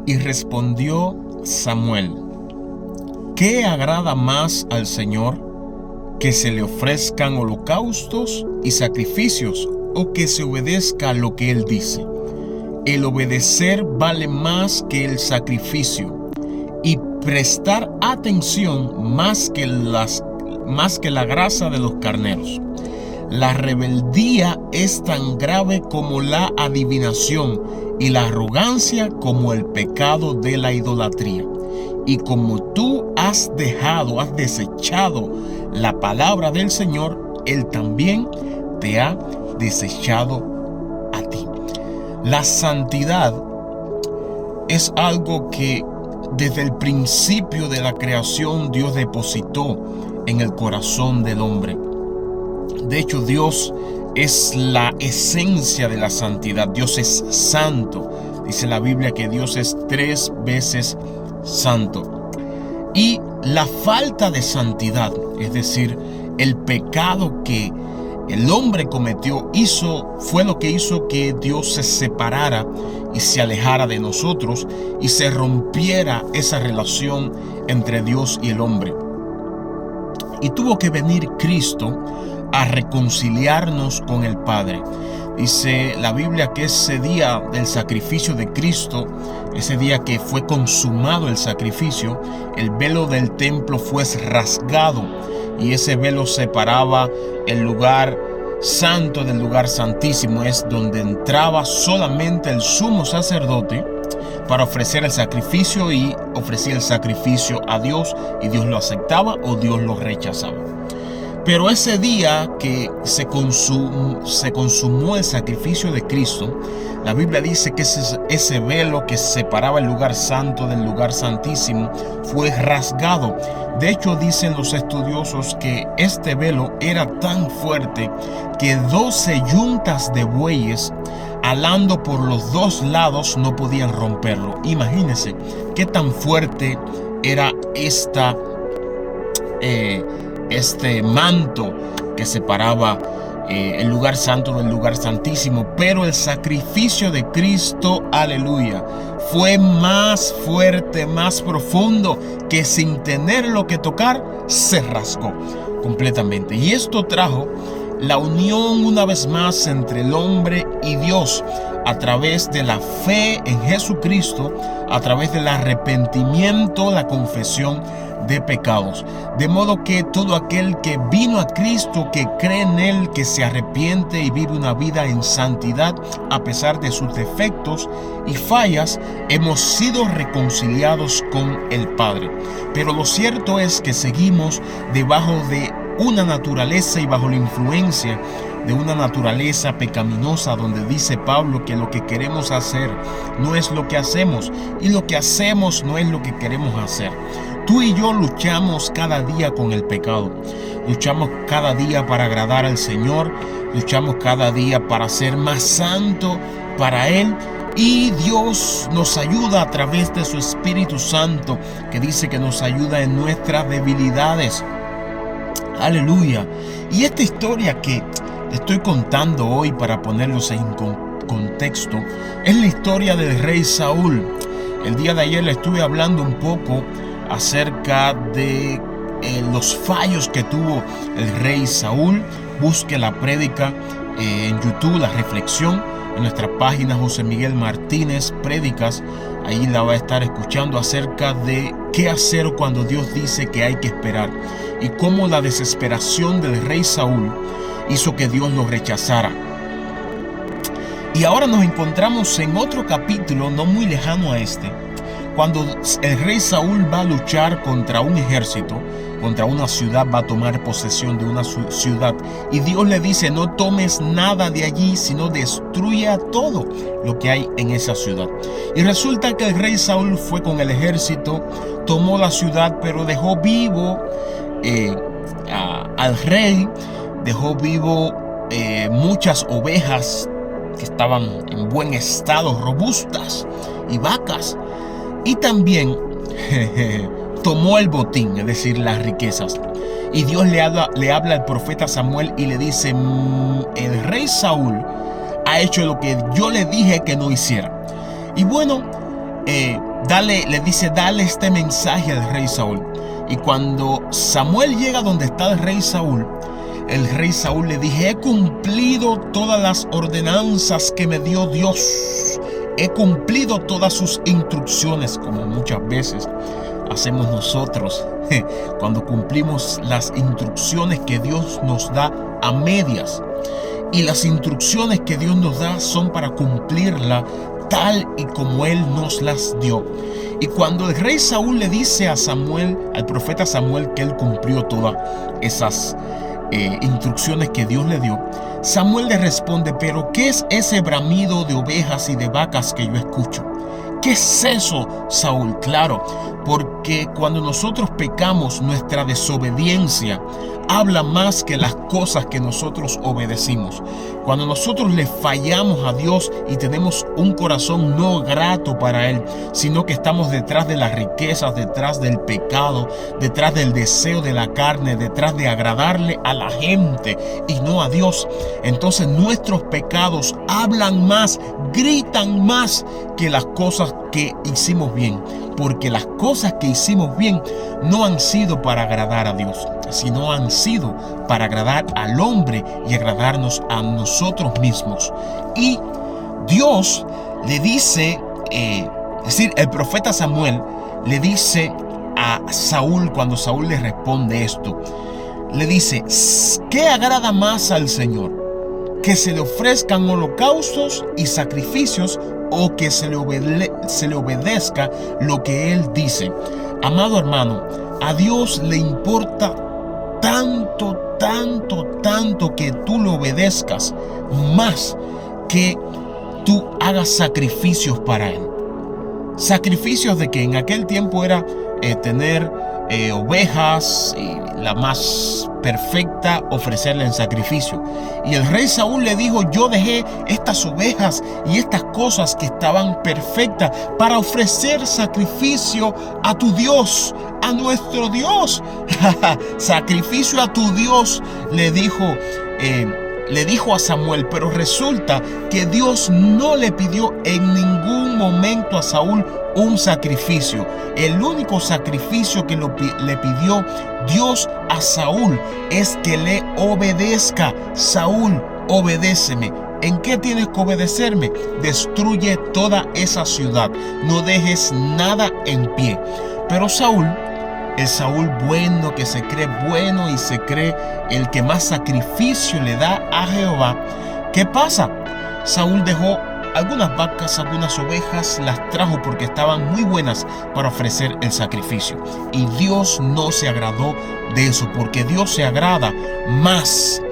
Y respondió Samuel: ¿qué agrada más al Señor? ¿Que se le ofrezcan holocaustos y sacrificios, o que se obedezca a lo que Él dice? El obedecer vale más que el sacrificio, y prestar atención más que la grasa de los carneros. La rebeldía es tan grave como la adivinación, y la arrogancia como el pecado de la idolatría. Y como tú has desechado la palabra del Señor, Él también te ha desechado a ti. La santidad es algo que desde el principio de la creación Dios depositó en el corazón del hombre. De hecho, Dios es la esencia de la santidad. Dios es santo. Dice la Biblia que Dios es 3 veces santo. Y la falta de santidad, es decir, el pecado que el hombre cometió, fue lo que hizo que Dios se separara y se alejara de nosotros y se rompiera esa relación entre Dios y el hombre. Y tuvo que venir Cristo a reconciliarnos con el Padre. Dice la Biblia que ese día del sacrificio de Cristo, ese día que fue consumado el sacrificio, el velo del templo fue rasgado, y ese velo separaba el lugar santo del lugar santísimo. Es donde entraba solamente el sumo sacerdote para ofrecer el sacrificio, y ofrecía el sacrificio a Dios, y Dios lo aceptaba o Dios lo rechazaba. Pero ese día que se consumó el sacrificio de Cristo, la Biblia dice que ese velo que separaba el lugar santo del lugar santísimo fue rasgado. De hecho, dicen los estudiosos que este velo era tan fuerte que 12 yuntas de bueyes alando por los 2 lados no podían romperlo. Imagínense qué tan fuerte era este manto que separaba el lugar santo del lugar santísimo. Pero el sacrificio de Cristo, aleluya, fue más fuerte, más profundo, que sin tenerlo que tocar se rasgó completamente. Y esto trajo la unión una vez más entre el hombre y Dios a través de la fe en Jesucristo, a través del arrepentimiento, la confesión de pecados. De modo que todo aquel que vino a Cristo, que cree en Él, que se arrepiente y vive una vida en santidad a pesar de sus defectos y fallas, hemos sido reconciliados con el Padre. Pero lo cierto es que seguimos debajo de una naturaleza y bajo la influencia de una naturaleza pecaminosa, donde dice Pablo que lo que queremos hacer no es lo que hacemos, y lo que hacemos no es lo que queremos hacer. Tú y yo luchamos cada día con el pecado. Luchamos cada día para agradar al Señor. Luchamos cada día para ser más santo para Él. Y Dios nos ayuda a través de su Espíritu Santo, que dice que nos ayuda en nuestras debilidades. Aleluya. Y esta historia que estoy contando hoy, para ponerlos en contexto, es la historia del rey Saúl. El día de ayer le estuve hablando un poco acerca de los fallos que tuvo el rey Saúl. Busque la prédica en YouTube, la reflexión, en nuestra página José Miguel Martínez Prédicas. Ahí la va a estar escuchando acerca de qué hacer cuando Dios dice que hay que esperar, y cómo la desesperación del rey Saúl hizo que Dios lo rechazara. Y ahora nos encontramos en otro capítulo no muy lejano a este, cuando el rey Saúl va a luchar contra un ejército, contra una ciudad, va a tomar posesión de una ciudad, y Dios le dice: no tomes nada de allí, sino destruya todo lo que hay en esa ciudad. Y resulta que el rey Saúl fue con el ejército, tomó la ciudad, pero dejó vivo al rey, dejó vivo muchas ovejas que estaban en buen estado, robustas, y vacas. Y también tomó el botín, es decir, las riquezas. Y Dios le habla al profeta Samuel y le dice: el rey Saúl ha hecho lo que yo le dije que no hiciera. Y bueno, le dice, dale este mensaje al rey Saúl. Y cuando Samuel llega donde está el rey Saúl le dije, he cumplido todas las ordenanzas que me dio Dios. He cumplido todas sus instrucciones, como muchas veces hacemos nosotros cuando cumplimos las instrucciones que Dios nos da a medias. Y las instrucciones que Dios nos da son para cumplirla tal y como Él nos las dio. Y cuando el rey Saúl le dice a Samuel, al profeta Samuel, que él cumplió todas esas instrucciones que Dios le dio, Samuel le responde, pero ¿qué es ese bramido de ovejas y de vacas que yo escucho? ¿Qué es eso, Saúl? Claro, porque cuando nosotros pecamos, nuestra desobediencia habla más que las cosas que nosotros obedecimos. Cuando nosotros le fallamos a Dios y tenemos un corazón no grato para Él, sino que estamos detrás de las riquezas, detrás del pecado, detrás del deseo de la carne, detrás de agradarle a la gente y no a Dios, entonces nuestros pecados hablan más, gritan más que las cosas que hicimos bien, porque las cosas que hicimos bien no han sido para agradar a Dios, sino han sido para agradar al hombre y agradarnos a nosotros mismos. Y Dios le dice, es decir, el profeta Samuel le dice a Saúl, cuando Saúl le responde esto, le dice, ¿qué agrada más al Señor? ¿Que se le ofrezcan holocaustos y sacrificios o que se le obedezca lo que Él dice? Amado hermano, a Dios le importa tanto que tú lo obedezcas, más que tú hagas sacrificios para Él. Sacrificios de que en aquel tiempo era tener ovejas, la más perfecta, ofrecerla en sacrificio. Y el rey Saúl le dijo, yo dejé estas ovejas y estas cosas que estaban perfectas para ofrecer sacrificio a tu Dios, a nuestro Dios. Sacrificio a tu Dios, le dijo a Samuel, pero resulta que Dios no le pidió en ningún momento a Saúl un sacrificio. El único sacrificio que le pidió Dios a Saúl es que le obedezca. Saúl, obedéceme. ¿En qué tienes que obedecerme? Destruye toda esa ciudad. No dejes nada en pie. Pero Saúl, el Saúl bueno, que se cree bueno y se cree el que más sacrificio le da a Jehová, ¿qué pasa? Saúl dejó algunas vacas, algunas ovejas, las trajo porque estaban muy buenas para ofrecer el sacrificio. Y Dios no se agradó de eso, porque Dios se agrada más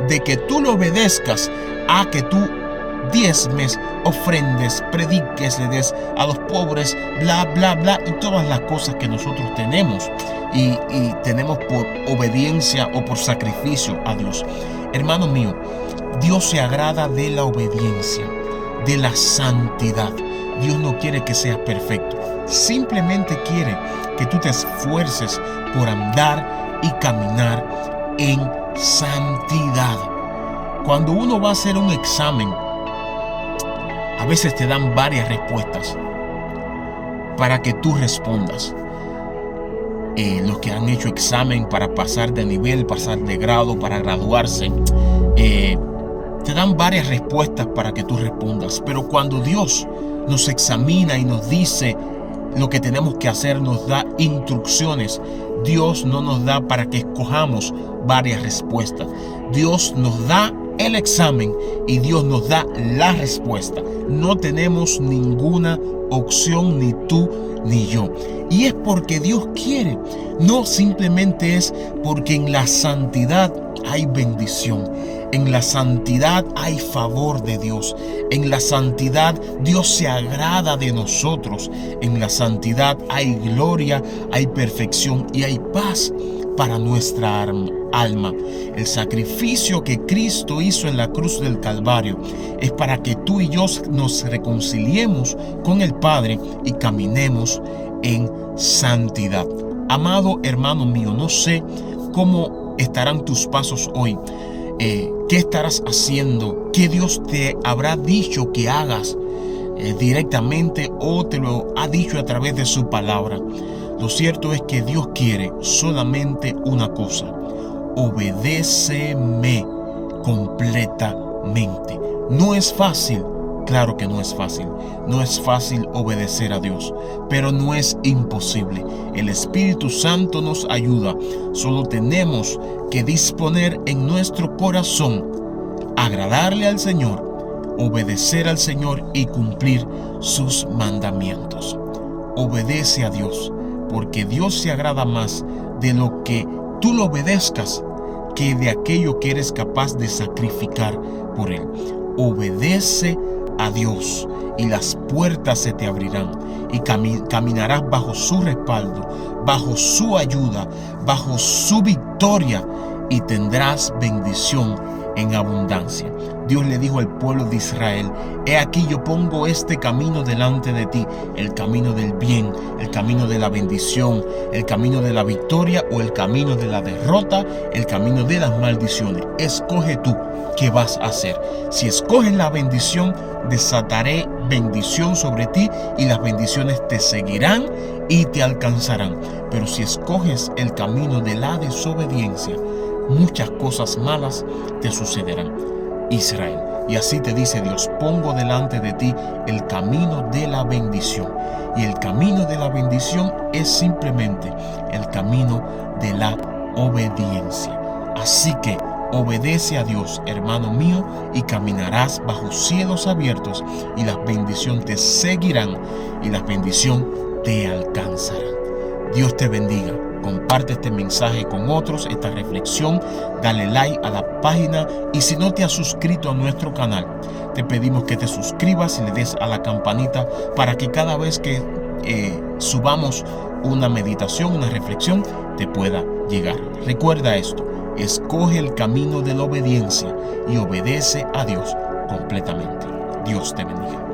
de que tú lo obedezcas a que tú diezmes, ofrendes, prediques, le des a los pobres, bla, bla, bla, y todas las cosas que nosotros tenemos y tenemos por obediencia o por sacrificio a Dios. Hermano mío, Dios se agrada de la obediencia, de la santidad. Dios no quiere que seas perfecto, simplemente quiere que tú te esfuerces por andar y caminar en santidad. Cuando uno va a hacer un examen, a veces te dan varias respuestas para que tú respondas. Los que han hecho examen para pasar de nivel, pasar de grado, para graduarse, te dan varias respuestas para que tú respondas. Pero cuando Dios nos examina y nos dice lo que tenemos que hacer, nos da instrucciones. Dios no nos da para que escojamos varias respuestas. Dios nos da el examen y Dios nos da la respuesta. No tenemos ninguna opción, ni tú ni yo. Y es porque Dios quiere. No simplemente es porque en la santidad hay bendición. En la santidad hay favor de Dios. En la santidad Dios se agrada de nosotros. En la santidad hay gloria, hay perfección y hay paz para nuestra alma. El sacrificio que Cristo hizo en la cruz del Calvario es para que tú y yo nos reconciliemos con el Padre y caminemos en santidad. Amado hermano mío, no sé cómo estarán tus pasos hoy. ¿Qué estarás haciendo? ¿Qué Dios te habrá dicho que hagas? directamente o te lo ha dicho a través de su palabra. Lo cierto es que Dios quiere solamente una cosa: obedéceme completamente. No es fácil, claro que no es fácil. No es fácil obedecer a Dios, pero no es imposible. El Espíritu Santo nos ayuda. Solo tenemos que disponer en nuestro corazón, agradarle al Señor, obedecer al Señor y cumplir sus mandamientos. Obedece a Dios, porque Dios se agrada más de lo que tú lo obedezcas que de aquello que eres capaz de sacrificar por Él. Obedece a Dios y las puertas se te abrirán y caminarás bajo su respaldo, bajo su ayuda, bajo su victoria, y tendrás bendición en abundancia. Dios le dijo al pueblo de Israel: he aquí yo pongo este camino delante de ti, el camino del bien, el camino de la bendición, el camino de la victoria o el camino de la derrota, el camino de las maldiciones. Escoge tú qué vas a hacer. Si escoges la bendición, desataré bendición sobre ti y las bendiciones te seguirán y te alcanzarán. Pero si escoges el camino de la desobediencia, muchas cosas malas te sucederán. Israel, y así te dice Dios: pongo delante de ti el camino de la bendición. Y el camino de la bendición es simplemente el camino de la obediencia. Así que obedece a Dios, hermano mío, y caminarás bajo cielos abiertos, y las bendiciones te seguirán y las bendiciones te alcanzarán. Dios te bendiga. Comparte este mensaje con otros, esta reflexión. Dale like a la página, y si no te has suscrito a nuestro canal, te pedimos que te suscribas y le des a la campanita para que cada vez que subamos una meditación, una reflexión, te pueda llegar. Recuerda esto: escoge el camino de la obediencia y obedece a Dios completamente. Dios te bendiga.